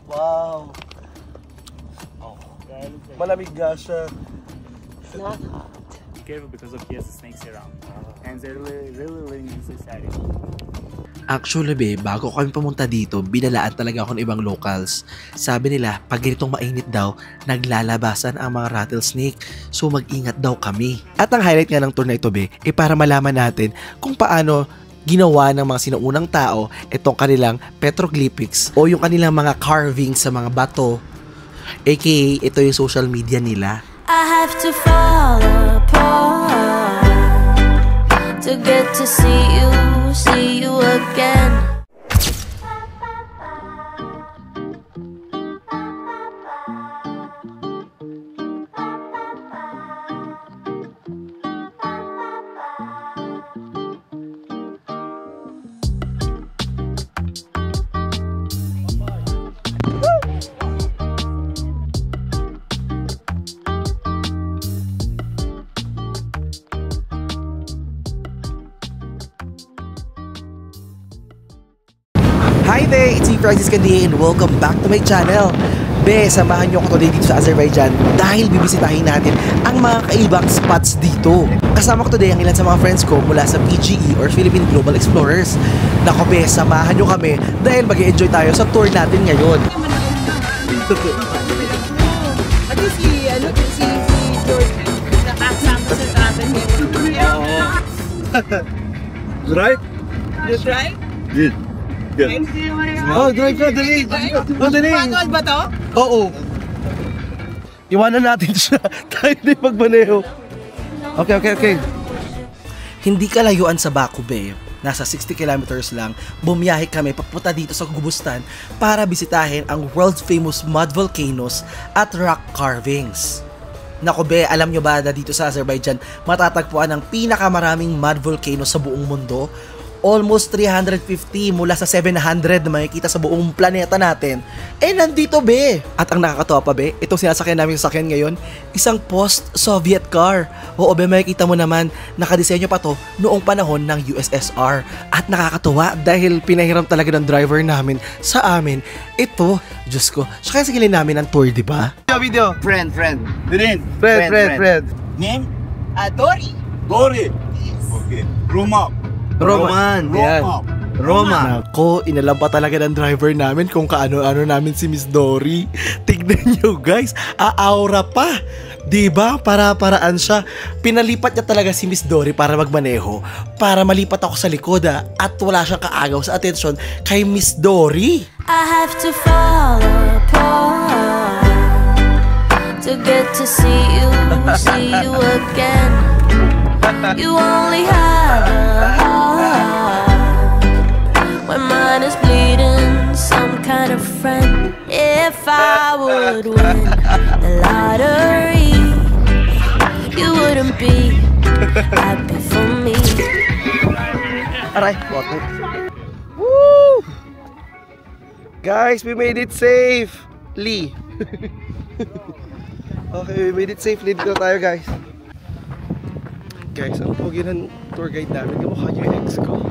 Wow. Oh. Malamig nga siya. It's not hot. Be careful because of yes, snakes around. And they're really living in this area. Actually, bago kami pumunta dito, binalaan talaga ako ng ibang locals. Sabi nila, pag ganitong mainit daw, naglalabasan ang mga rattlesnake. So mag-ingat daw kami. At ang highlight nga ng tour na ito, para malaman natin kung paano ginawa ng mga sinuunang tao itong kanilang petroglyphics o yung kanilang mga carvings sa mga bato. AKA, ito yung social media nila. I have to fall apart to get to see you again. Hi there! It's me, Francis Candia, and welcome back to my channel. Samahan nyo ako today dito sa Azerbaijan dahil bibisitahin natin ang mga kaibang spots dito. Kasama ko today ang ilan sa mga friends ko mula sa PGE or Philippine Global Explorers. Nako samahan nyo kami dahil mag-e-enjoy tayo sa tour natin ngayon. Right? You try? Good. Good. Oh, drive ka, dali! Oh, dali! Manual ba to? Oo. Iwanan natin siya. Tayo na magmaneho. Okay. Hindi kalayuan sa Baku, Nasa 60 kilometers lang, bumiyahe kami papunta dito sa Gubustan para bisitahin ang world famous mud volcanoes at rock carvings. Nako alam nyo ba na dito sa Azerbaijan matatagpuan ang pinakamaraming mud volcano sa buong mundo? Almost 350 mula sa 700 na makikita sa buong planeta natin. Nandito At ang nakakatawa pa itong sinasakyan namin sa sakyan ngayon, isang post-Soviet car. Oo makikita mo naman, nakadisenyo pa to noong panahon ng USSR. At nakakatawa dahil pinahiram talaga ng driver namin sa amin. Ito, Diyos ko, siya kaya sigilin namin ang tour, diba? Video. Friend. Friend. Name? Dori. Dori. Okay. Roman. Roma. Nako, inalam pa talaga ng driver namin kung kaano-ano namin si Miss Dory. Tignan nyo guys, aaura pa. Diba? Para-paraan siya. Pinalipat niya talaga si Miss Dory para magmaneho. Para malipat ako sa likod at wala siyang kaagaw sa atensyon kay Miss Dory. I have to fall apart to get to see you again. You only have a heart when mine is bleeding. Some kind of friend. If I would win the lottery, you wouldn't be happy for me. Aray, water. Woo! Guys, we made it safely. Okay, we made it safely. Dito tayo guys. Guys, ang pogi ng tour guide namin. Kamukha niyo yung ex ko.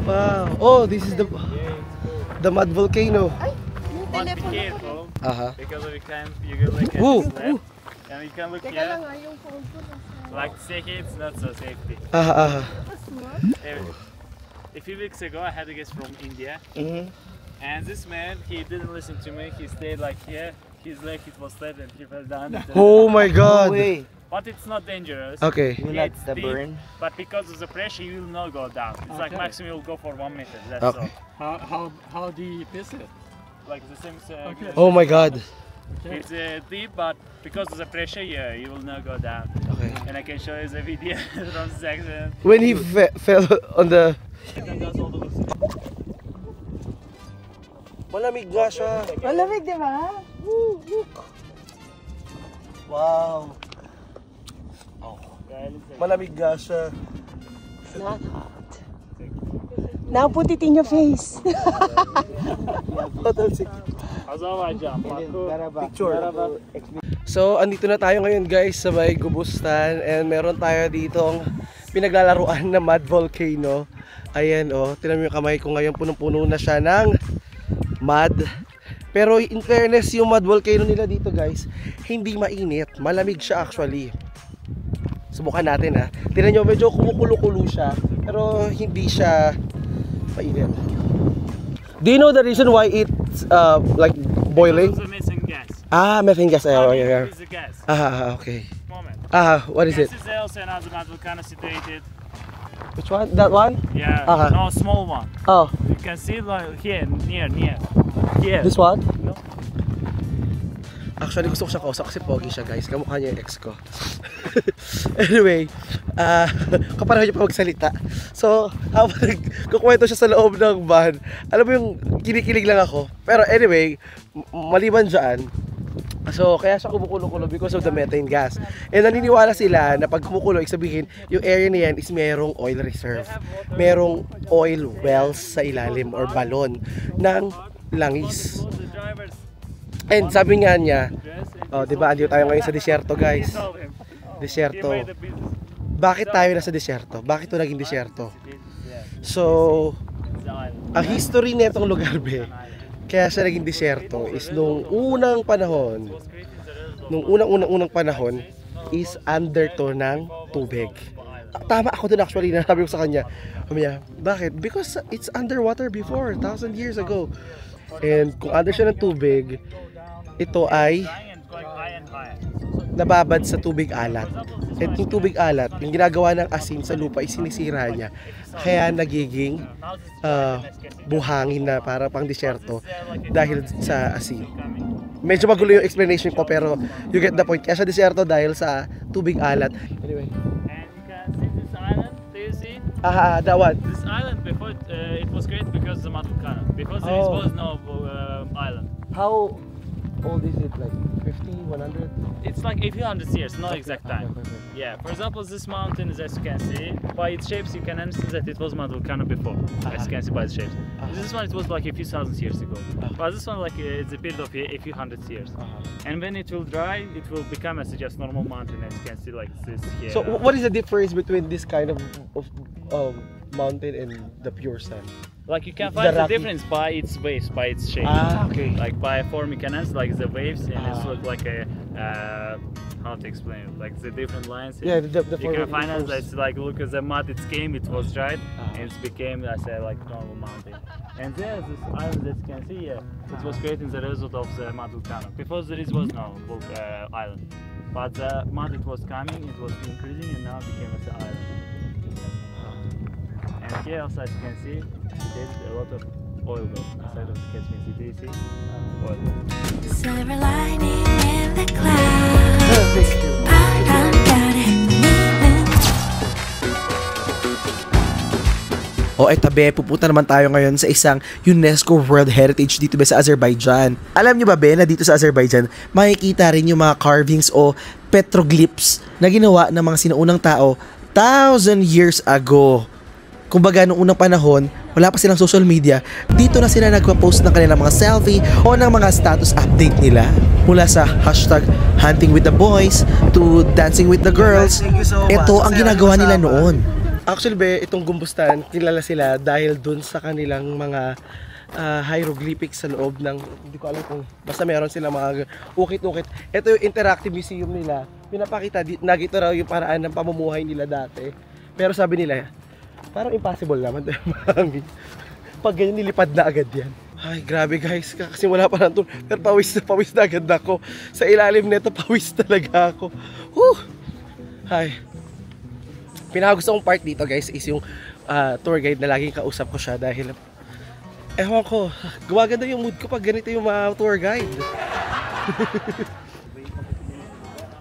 Wow. Oh, this is the mud volcano. But be careful because we can't. You can look at Woo. this left, and you can look here. Like second, it's not so safety. A few weeks ago, I had a guest from India, and this man, he didn't listen to me. He stayed like here. His leg, it was dead, and he fell down. Oh my God. But it's not dangerous. Okay. Yeah, it's deep, but because of the pressure, you will not go down. It's like maximum you'll go for 1 meter. That's all. How deep is it? Like the same. Oh my God. It's deep, but because of the pressure, yeah, you will not go down. Okay. And I can show you the video from this accident. When he fell on the... Malamig nga siya. Malamig, di ba? Wow. Malamig nga siya. It's not hot. Now put it in your face. Picture. So, andito na tayo ngayon guys sa may Gubustan and meron tayo ditong pinaglalaruan na mud volcano. Ayan, oh. Tingnan mo yung kamay ko ngayon. Punong-puno na siya ng mud. Pero in fairness, yung mud volcano nila dito guys, hindi mainit. Malamig siya actually. Subukan natin ha. Tingnan nyo, medyo kumukulo-kulo siya. Pero hindi siya mainit. Do you know the reason why it's like boiling? It's a missing gas. Ah, methane gas. It's a gas. Okay. Moment. What is it? This is also another mud volcano situated. Which one? That one? Yeah, no, small one. Oh, You can see like here, near. Here. this one? No. Actually, gusto ko siya kausap kasi pogi siya guys. Kamukha niya yung ex ko. Anyway, kapareho niya pa magsalita. So, habang kukwento siya sa loob ng van, alam mo yung kinikilig lang ako. Pero anyway, maliban dyan, so kaya siya kumukulo-kulo because of the methane gas. And naniniwala sila na pag kumukulo, sabihin, yung area na yan is merong oil reserve. Merong oil wells sa ilalim or balon ng langis. And sabi nga niya, oh, diba, andito tayo ngayon sa disyerto guys. Disyerto. Bakit tayo nasa disyerto? Bakit ito naging disyerto? So, ang history nitong lugar be, kaya siya naging disyerto is nung unang panahon, is under to ng tubig. Tama ako dun actually, nasabi ko sa kanya, bakit? Because it's underwater before, 1,000 years ago. And kung under siya ng tubig, ito ay nababad sa tubig alat. At yung tubig alat, yung ginagawa ng asin sa lupa, isinisira niya. Kaya nagiging buhangin na para pang disyerto dahil sa asin. Medyo magulo yung explanation ko pero you get the point. Kaya siya disyerto dahil sa tubig alat. Anyway. And you can see this island, do you see? That one. This island before it was created because of the mud volcano. Because there was no island. How old is it? Like 50, 100? It's like a few hundred years, no exact time. Yeah, for example, this mountain is, as you can see, by its shapes you can understand that it was mud volcano before, as you can see by its shapes. This one, it was like a few thousand years ago. But this one, like it's a period of a few hundred years. And when it will dry, it will become as just normal mountain, as you can see like this here. So what is the difference between this kind of mountain and the pure sand? Like you can find the difference by its waves, by its shape. Okay. Like by forming canals, like the waves, and it's look like a how to explain it? Like the different lines. Yeah, the you can find us. It's like look at the mud. It came, it was dried, and it became, I say, like normal mountain. And there's this island that you can see. It was created as a result of the mud volcano. Before there was no island, but the mud it was coming, it was increasing, and now it became an island. And here also, as you can see, there's a lot of oil wells inside of the catchment sea. Do you see? Oil wells. Silver lining in the clouds. I got it. O etabe, pupunta naman tayo ngayon sa isang UNESCO World Heritage dito ba sa Azerbaijan. Alam nyo ba be na dito sa Azerbaijan, makikita rin yung mga carvings o petroglyphs na ginawa ng mga sinuunang tao 1,000 years ago. Kumbaga noong unang panahon, wala pa silang social media, dito na sila nagpa-post ng kanilang mga selfie o ng mga status update nila. Mula sa hashtag hunting with the boys to dancing with the girls, ito ang ginagawa nila noon. Actually be, itong Gumbustan, kilala sila dahil dun sa kanilang mga hieroglyphics sa loob ng, hindi ko alam kung, basta meron silang mga ukit-ukit. Ito yung interactive museum nila. Pinapakita, nagito raw yung paraan ng pamumuhay nila dati. Pero sabi nila, parang impossible naman. Pag ganyan, nilipad na agad yan. Ay, grabe guys, kasi wala pa ng tour. Pero pawis na agad ako. Sa ilalim nito, pawis talaga ako. Whew! Ay. Pinakagusto kong part dito guys is yung tour guide na laging kausap ko siya dahil ewan ko, gumaganda yung mood ko pag ganito yung mga tour guide.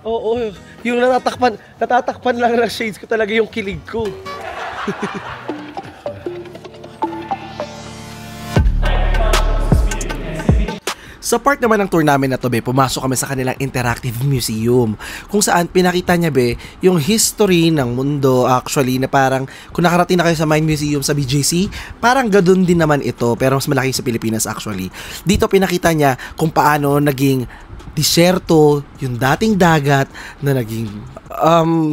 Oo, yung natatakpan lang ng shades ko talaga yung kilig ko. Sa part naman ng tour namin na to be, pumasok kami sa kanilang interactive museum kung saan pinakita niya be yung history ng mundo actually na parang kung nakarating na kayo sa Mine Museum sa BGC, parang gadun din naman ito pero mas malaki sa Pilipinas actually. Dito pinakita niya kung paano naging disyerto, yung dating dagat na naging...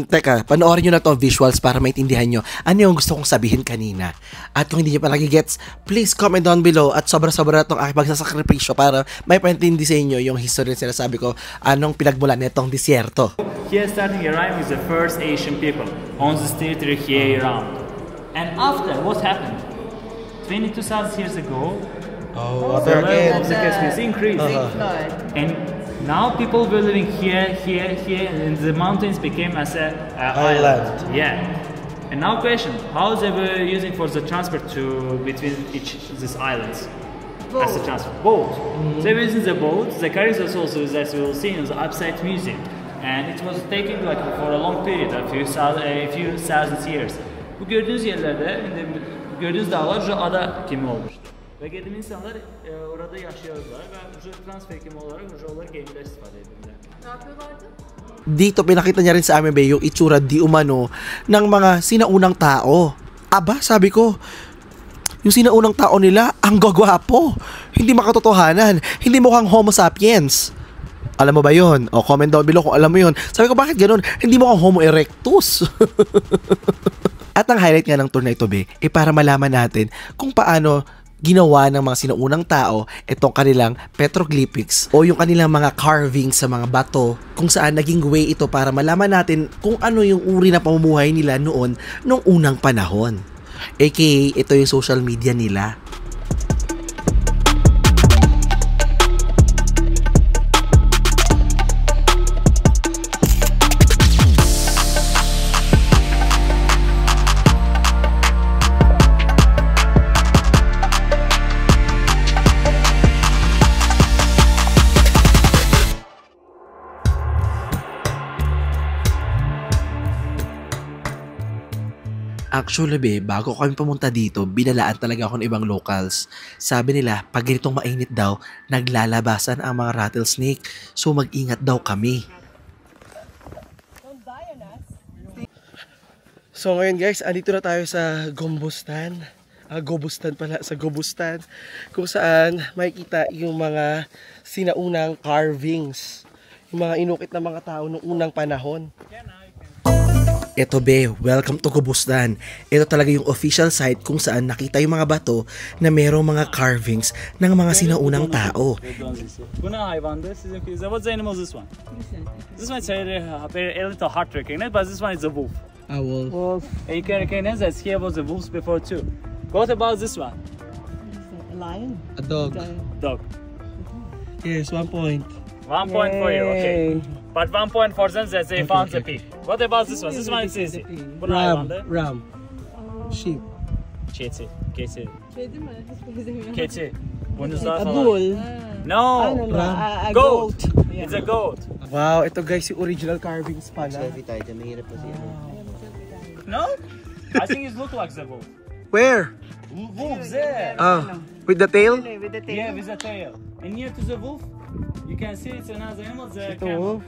Teka, panoorin nyo na to visuals para maintindihan nyo ano yung gusto kong sabihin kanina. At kung hindi nyo pa nagigets, please comment down below at sobra-sobra na itong aking pagsasakripisyo para may paintindi sa inyo yung history na sinasabi ko anong pinagmulan nitong disyerto. Here starting arriving is the first Asian people on this territory here around. And after, what happened? 22,000 years ago, the level of the Caspian is increasing. And now people were living here, and the mountains became as a island. Yeah. And now question, how they were using for the transport to between these islands? As a transport. Boat. They were using the boat. The carriages also, as we will see in the Upside Museum. And it was taking like for a long period, a few thousand years. Bu gördüğünüz yerlerde, gördüğünüz dağlar şu ada kimi olmuştu. Ve gedim insanlar orada yaşıyorlar ve şu transfer kimi olarak onları gemiler istifade ediyorlar. Ne yapıyorlardı? Dito pinakita niya rin sa amin be yung itsura di umano ng mga sinaunang tao. Aba, sabi ko, yung sinaunang tao nila, ang gagwapo. Hindi makatotohanan. Hindi mukhang Homo sapiens. Alam mo ba yun? O comment down below kung alam mo yun. Sabi ko, bakit ganun? Hindi mukhang Homo erectus. At ang highlight nga ng tour na ito, be, para malaman natin kung paano ginawa ng mga sinuunang tao itong kanilang petroglyphics o yung kanilang mga carvings sa mga bato, kung saan naging way ito para malaman natin kung ano yung uri na pamumuhay nila noon nung unang panahon. AKA ito yung social media nila. Actually, be, bago kami pumunta dito, binalaan talaga ako ng ibang locals. Sabi nila, pag ganitong mainit daw, naglalabasan ang mga rattlesnake. So, mag-ingat daw kami. So ngayon guys, andito na tayo sa Gobustan. Gobustan pala, sa Gobustan. Kung saan makikita yung mga sinaunang carvings. Yung mga inukit na mga tao noong unang panahon. Ito be, welcome to Gobustan. Ito talaga yung official site kung saan nakita yung mga bato na merong mga carvings ng mga sinaunang tao. What's the animal this one? This one is a little hard to recognize, but this one is a wolf. A wolf. Wolf. And you can recognize that here was the wolves before too. What about this one? A lion? A dog. Dog. Yes, 1 point. 1 point for you, okay. But 1 point for them that they found the pig. What about this one? This one is easy. Ram. Sheep. Keçi. Keçi. Kedi mi? Hiç benzemiyor. Keçi. Boynuzlar A falan. bull. No. A Goat. goat. It's a goat. Wow, ito guys yung original carvings pala. No? I think it looks like the wolf. Where? Wolf there. With the tail? With the tail. Yeah, with a tail. And near to the wolf, you can see it's another animal. The Ito wolf.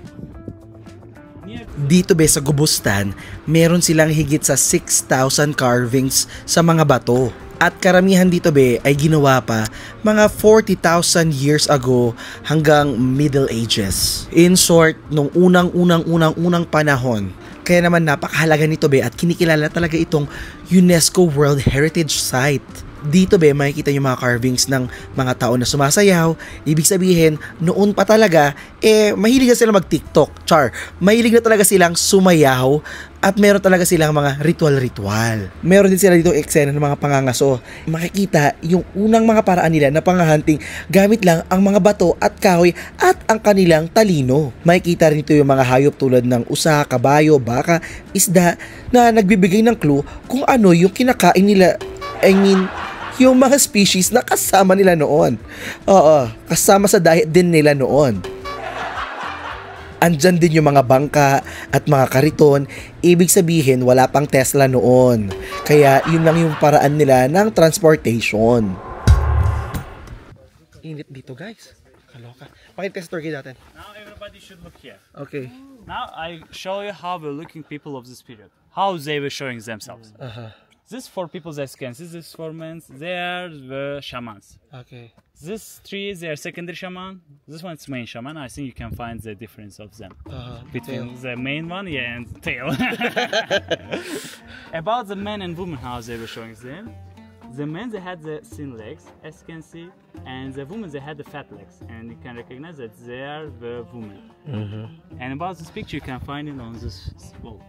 Dito be sa Gobustan, meron silang higit sa 6,000 carvings sa mga bato. At karamihan dito be ay ginawa pa mga 40,000 years ago hanggang Middle Ages. In short, nung unang panahon. Kaya naman napakahalaga nito be at kinikilala talaga itong UNESCO World Heritage Site. Dito be makikita yung mga carvings ng mga tao na sumasayaw. Ibig sabihin, noon pa talaga, mahilig na sila mag-TikTok. Mahilig na talaga silang sumayaw at meron talaga silang mga ritual-ritual. Meron din sila dito eksena ng mga pangangaso. Makikita yung unang mga paraan nila na pangahunting gamit lang ang mga bato at kahoy at ang kanilang talino. Makikita rin dito yung mga hayop tulad ng usa, kabayo, baka, isda na nagbibigay ng clue kung ano yung kinakain nila. Yung mga species na kasama nila noon. Oo, kasama sa diet din nila noon. Andyan din yung mga bangka at mga kariton. Ibig sabihin, wala pang Tesla noon. Kaya yun lang yung paraan nila ng transportation. Init dito guys. Kaloka. Pakitest tour kayo natin. Now everybody should look here. Okay. Now I show you how we're looking people of this period. How they were showing themselves. This for people that can see this for men, they are the shamans. Okay. This three, they are secondary shaman. This one's main shaman. I think you can find the difference of them between the main one, yeah, and tail. About the men and women, how they were showing them. The men, they had the thin legs, as you can see, and the women, they had the fat legs, and you can recognize that they are the women. And about this picture, you can find it on this wall.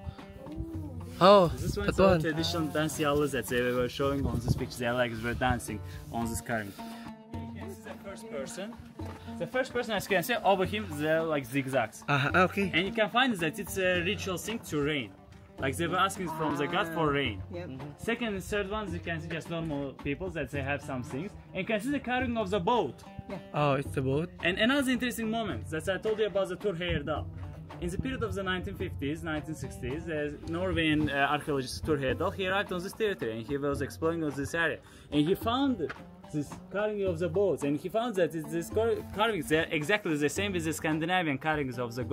Oh, This one's that our one. traditional dance yallas that they were showing on this picture. They like were dancing on this carving. This is the first person. The first person, as you can see, over him, they're like zigzags. Okay. And you can find that it's a ritual thing to rain. Like they were asking from the god for rain. Second and third ones, you can see just normal people that they have some things. And you can see the carving of the boat. Oh, it's the boat. And another interesting moment that I told you about the Tur Heyerdahl. In the period of the 1950s, 1960s, the Norwegian archaeologist Tur Heyerdahl, he arrived on this territory and he was exploring on this area. And he found this carving of the boats, and he found that these carvings are exactly the same as the Scandinavian carvings of the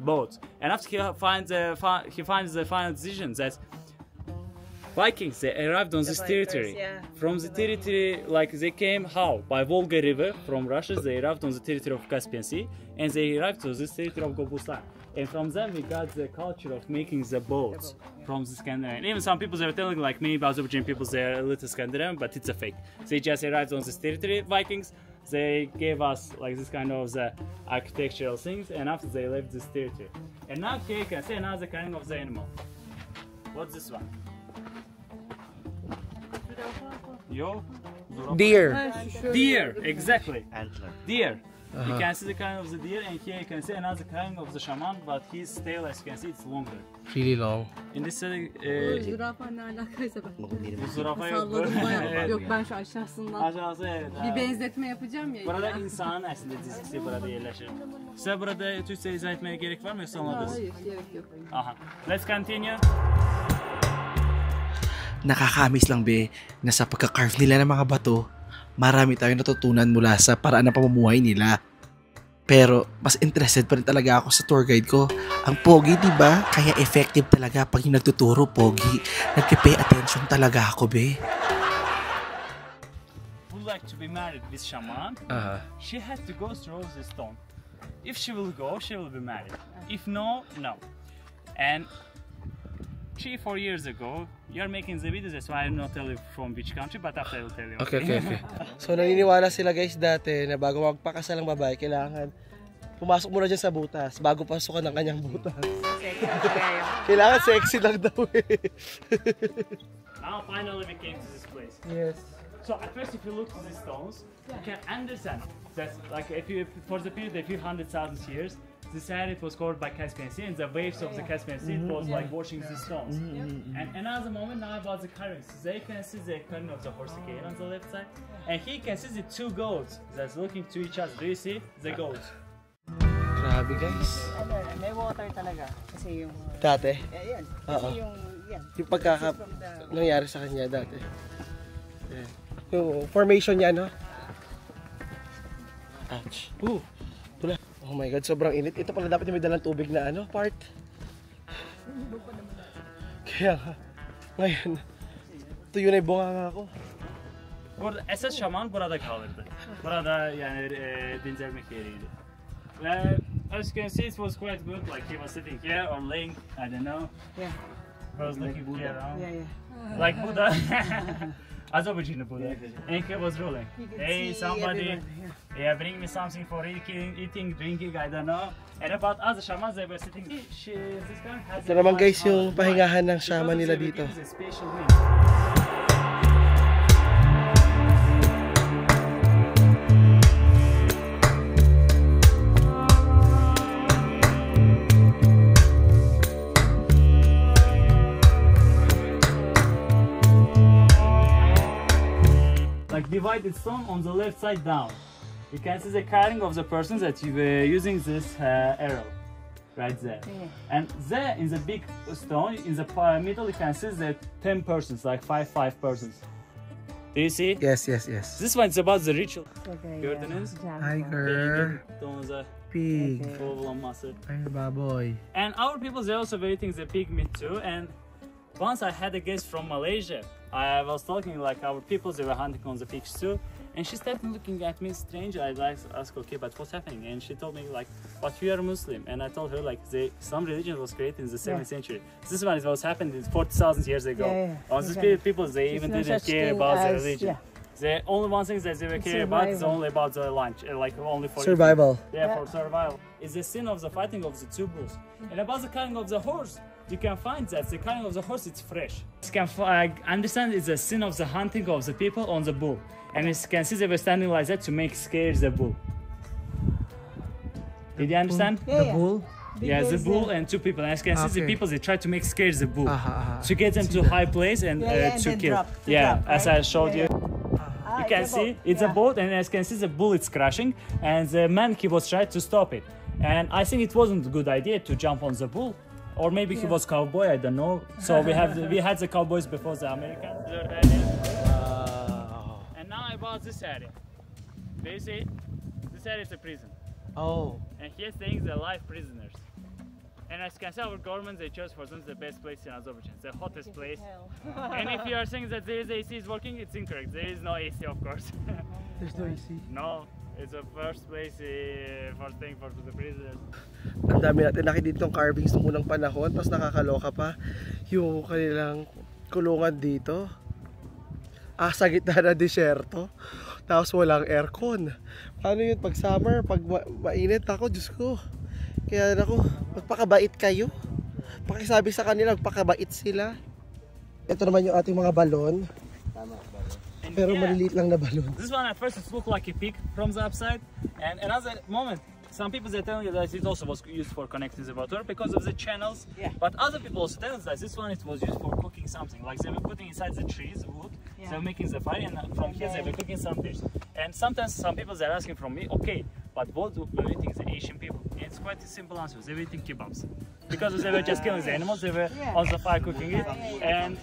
boats. And after he finds the final decision that Vikings, they arrived on this territory. From the territory, like they came how? By Volga River from Russia, they arrived on the territory of Caspian Sea, and they arrived to this territory of Gobustan. And from them we got the culture of making the boats from the Scandinavian. Even some people, they were telling like me, Azerbaijan people, they're a little Scandinavian, but it's a fake. They just arrived on this territory, Vikings. They gave us like this kind of the architectural things, and after they left this territory. And now here you can see another kind of the animal. What's this one? Yo? Deer. Deer, exactly. Antler. Deer. You can see the kind of the deer, and here you can see another kind of the shaman, but his tail, as you can see, it's longer. Really long. In this setting, Zürafa ne alakaysa ben. bu zürafa yok. Salladım bayağı. Yok ben şu aşağısından Aşağısı evet. bir benzetme yapacağım ya. Burada insanın aslında dizisi burada yerleşir. Size burada Türkçe izah etmeye gerek var mı yoksa anladınız? Hayır gerek yok. Aha. Let's continue. Nakakamiss lang be na sa pagka-carve nila ng mga bato, marami tayong natutunan mula sa paraan ng pamumuhay nila. Pero mas interested pa rin talaga ako sa tour guide ko. Ang pogi, di ba? Kaya effective talaga pag yung nagtuturo, pogi. Nagpe-pay attention talaga ako, be. Would like to be married with shaman. She has to go through the stone. If she will go, she will be married. If no, no. And 3-4 years ago, you're making the videos, that's why I will not tell you from which country, but after I will tell you. Okay. So naniniwala sila guys dati na bago magpakasal ang babae, kailangan pumasok muna dyan sa butas bago pasukan ng kanyang butas. Kailangan sexy lang daw eh. Now finally we came to this place. Yes. So at first if you look to the stones, you can understand that like if you for the period of a few 100,000 years, this area was covered by Caspian Sea, and the waves of the Caspian Sea was like washing the stones. And another moment now about the carvings. They can see the carving of the horse again on the left side, and here you can see the two goats that's looking to each other. Do you see the goats? Grabe guys. May water talaga. Kasi yung... Dati. Ayan. Oo. Kasi yung... Yan. Yung nangyari sa kanya dati. Yan. Yung formation niya, no? Ouch. Tula. Oh my god, sobrang init. Ito pala dapat yung may dalang tubig na ano, part. Kaya ngayon, tuyo na yung bunganga ko. Burada esas şaman burada kalırdı. Burada yani dinlenmek yeriydi. As you can see, it was quite good. Like he was sitting here or laying, I don't know. Yeah. I was looking around. Yeah. Like Buddha. Azerbaijan Buddha. And he was ruling. Hey, somebody, bring me something for eating, drinking, I don't know. And about other shamans, they were sitting. This guy has Ito naman guys yung pahingahan ng shaman nila dito. Because it's a special name. Like divided stone on the left side down. You can see the carving of the persons that you were using this arrow right there. And there in the big stone, in the middle, you can see the 10 persons, like five persons. Do you see? Yes. This one's about the ritual. Okay, Gördünüz? Tiger, Domuza pig, kovalanması. ay baboy. And our people, they also were eating the pig meat too. And once I had a guest from Malaysia, I was talking like our people, they were hunting on the peaks too. And she started looking at me strange. I like asked, okay, but what's happening? And she told me like, but you are Muslim. And I told her like, some religion was created in the 7th century. This one was happened 40,000 years ago. On these people, they even didn't care about the religion. The only one thing that they were care about is only about the lunch, like only for Survival. Yeah, for survival. It's the sin of the fighting of the two bulls. And about the killing of the horse, you can find that the killing of the horse it's fresh. You can understand it's the sin of the hunting of the people on the bull. And you can see they were standing like that to make scare the bull. Did you understand? The bull? Yeah, the bull and two people. And as you can see, the people, they try to make scare the bull. To get them to high place and to kill. As I showed you. You can see it's a boat, and as you can see the bull is crashing, and the man he was trying to stop it. And I think it wasn't a good idea to jump on the bull, or maybe he was cowboy, I don't know. So we had the cowboys before the Americans. And now about this area. They say this area is a prison. Oh. And here staying the live prisoners. And as you can see, our government, they chose for them the best place in Azerbaijan, the hottest place. And if you are saying that there is AC is working, it's incorrect. There is no AC, of course. There's no AC? No, it's the first place for staying for the prisoners. Ang dami natin nakita ditong carvings noong unang panahon, tapos nakakaloka pa yung kanilang kulungan dito. Sa gitna na disyerto, tapos walang aircon. Paano yun pag summer, pag mainit ako, Diyos ko. Kaya ako, magpakabait kayo. Pakisabi sa kanila, magpakabait sila. Ito naman yung ating mga balon. Pero maliliit lang na balon. This one at first it looked like a pig from the upside, and another moment some people are telling you that it also was used for connecting the water because of the channels. But other people also tell us that this one it was used for cooking something, like they were putting inside the trees wood, they were making the fire, and from here they were cooking some dish. And sometimes some people are asking from me, okay, but what were eating the Asian people? And it's quite a simple answer. They were eating kebabs because they were just killing the animals. They were on the fire cooking it, and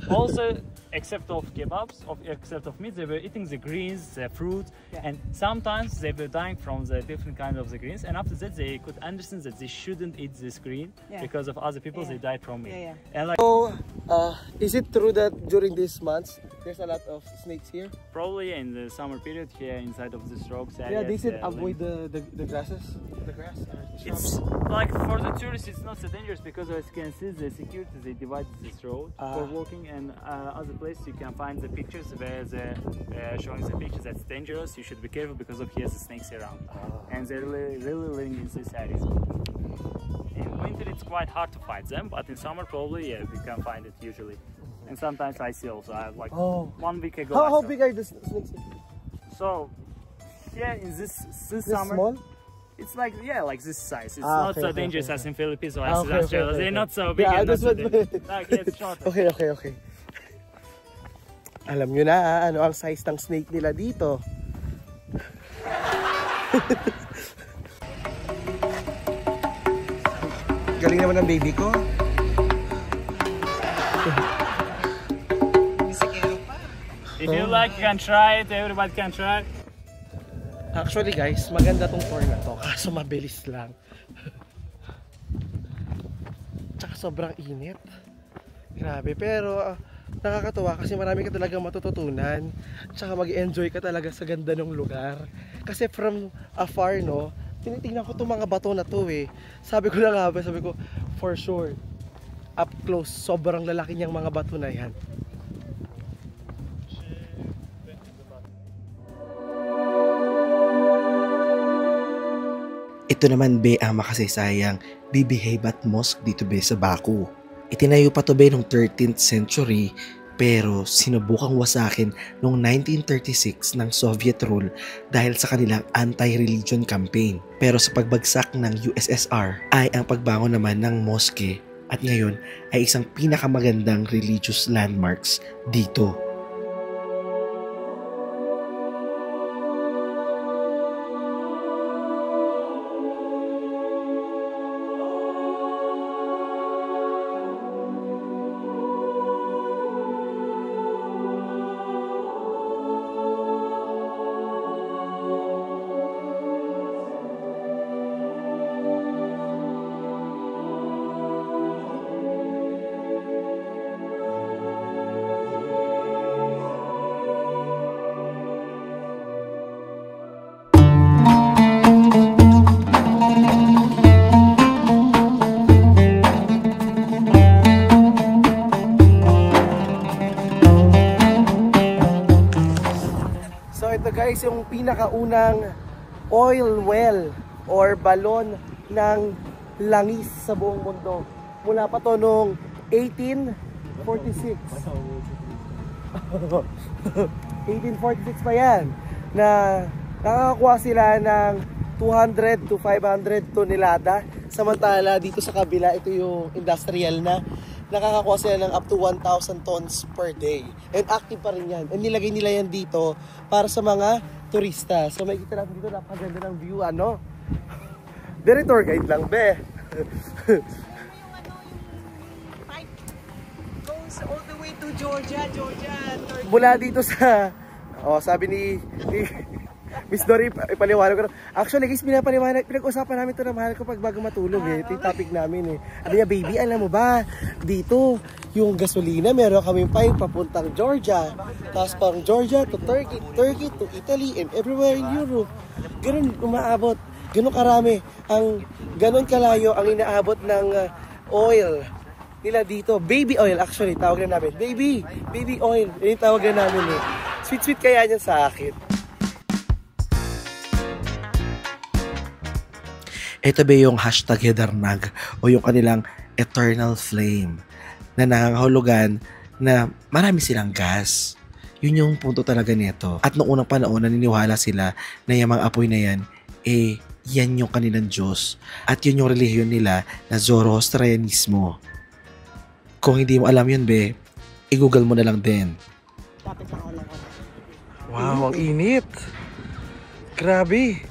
also except of kebabs, except of meat, they were eating the greens, the fruit, and sometimes they were dying from the different kind of the greens. And after that, they could understand that they shouldn't eat this green because of other people. They died from it. And like, so, is it true that during these months there's a lot of snakes here? Probably in the summer period here inside of this rocks area. Yeah, they said avoid the grasses. The grass. It's like for the tourists, it's not so dangerous because as you can see, the security they divide this road for walking, and other places you can find the pictures where they're showing the pictures that's dangerous. You should be careful because of here's the snakes around, and they're really living in this area. In winter it's quite hard to find them, but in summer probably we can find it usually. And sometimes I see also. I have like 1 week ago. How big are the snakes? So here in this summer. Small? It's like, like this size. It's not so dangerous as in Philippines or as in okay, Australia. They're not so big. Yeah, and not so like, it's shorter. Okay. Alam nyo na ano ang size ng snake nila dito. Galing naman ng baby ko. If you like, you can try it. Everybody can try. Actually guys, maganda tong tour na to, kaso mabilis lang. Tsaka sobrang init. Grabe, pero nakakatuwa kasi marami ka talagang matututunan. Tsaka mag-enjoy ka talaga sa ganda ng lugar. Kasi from afar, no, tinitingnan ko itong mga bato na to eh. Sabi ko na nga, sabi ko, for sure, up close, sobrang lalaki niyang mga bato na yan. Ito naman be ang makasaysayang Bibi Heibat Mosque dito be sa Baku. Itinayo pa to be noong 13th century pero sinubukang wasakin noong 1936 ng Soviet rule dahil sa kanilang anti-religion campaign. Pero sa pagbagsak ng USSR ay ang pagbangon naman ng mosque at ngayon ay isang pinakamagandang religious landmarks dito. pinakaunang oil well or balon ng langis sa buong mundo. Mula pa to noong 1846. 1846 pa yan na nakakakuha sila ng 200 to 500 tonelada. Samantala dito sa kabila, ito yung industrial na nakakakuha sila ng up to 1,000 tons per day. And active pa rin yan. And nilagay nila yan dito para sa mga turista. So may kita natin dito, napaganda ng view, ano? Very tour guide lang, be. Goes all the way to Georgia, Turkey. Mula dito sa, sabi ni Miss Dory, ipaliwanag ko. Actually, guys, pinag-usapan namin ito na mahal ko pag bago matulog eh. Ito yung topic namin eh. Ano niya, baby, alam mo ba? Dito, yung gasolina, meron kaming pipe papuntang Georgia. Tapos pang Georgia to Turkey, Turkey to Italy, and everywhere in Europe. Ganun umaabot. Ganun karami. Ganun kalayo ang inaabot ng oil nila dito. Baby oil, actually, tawag na namin. Baby oil. Yan yung tawag na namin eh. Sweet kaya niyan sa akin. Ito ba yung hashtag Hedernag o yung kanilang eternal flame na nangangahulugan na marami silang gas. Yun yung punto talaga nito. At noong unang panahon, naniniwala sila na yung mga apoy na yan, yan yung kanilang Diyos. At yun yung relihiyon nila na Zoroastrianismo. Kung hindi mo alam yun, be, i-google mo na lang din. Dapat lang ako lang. Wow, ang init. Grabe.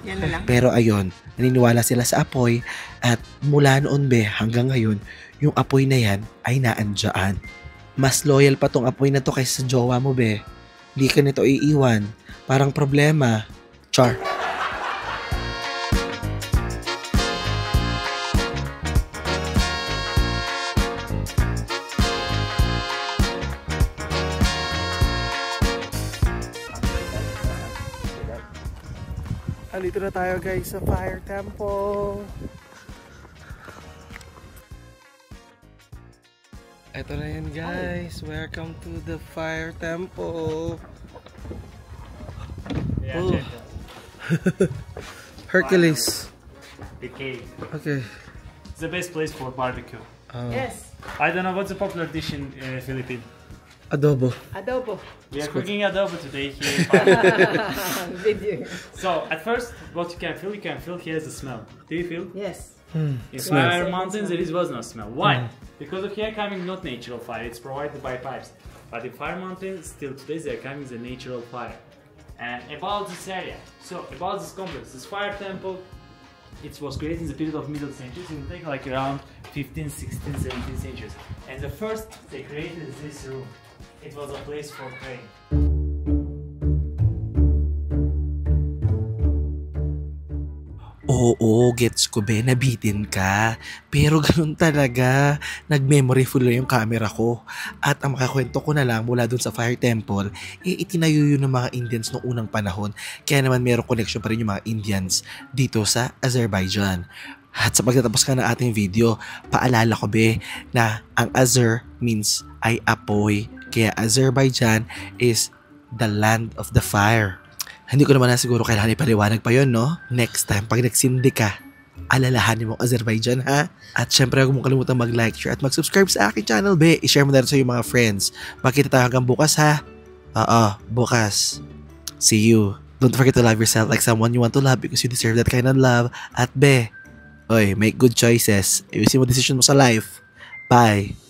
Yan na lang. Pero ayun, naniniwala sila sa apoy at mula noon be hanggang ngayon, yung apoy na yan ay naandyan. Mas loyal pa tong apoy na to kaysa sa jowa mo be. Hindi ka nito iiwan. Parang problema. Char. Andito na tayo guys sa Fire Temple. Ito na yan guys. Welcome to the Fire Temple. Yeah, Oh. check that. Hercules. The cave. Okay. It's the best place for barbecue. Yes. I don't know what's the popular dish in Philippines. Adobo. Adobo. We are cooking adobo today here. Video. So at first, what you can feel here is the smell. Do you feel? Yes. In fire mountains there was no smell. Why? Because of here coming not natural fire, it's provided by pipes. But in fire mountains, still today they are coming the natural fire. And about this area, so about this complex, this fire temple, it was created in the period of middle centuries. It will take like around 15, 16, 17 centuries. And the first they created this room. It was a place for praying. Oo, gets ko be, nabitin ka. Pero ganun talaga, nag-memory full yung camera ko. At ang makakwento ko na lang mula dun sa Fire Temple, itinayo yun ng mga Indians noong unang panahon. Kaya naman merong connection pa rin yung mga Indians dito sa Azerbaijan. At sa pagtatapos ka ng ating video, paalala ko be na ang Azer means ay apoy. Kaya Azerbaijan is the land of the fire. Hindi ko naman na siguro kailangan ipaliwanag pa yun, no? Next time, pag nagsindi ka, alalahanin mo Azerbaijan, ha? At syempre, huwag mong kalimutan mag-like, share, at mag-subscribe sa aking channel, be. I-share mo na rin sa iyong mga friends. Magkita tayo hanggang bukas, ha? Oo, bukas. See you. Don't forget to love yourself like someone you want to love because you deserve that kind of love. At be, make good choices. Ayusin mo decision mo sa life. Bye.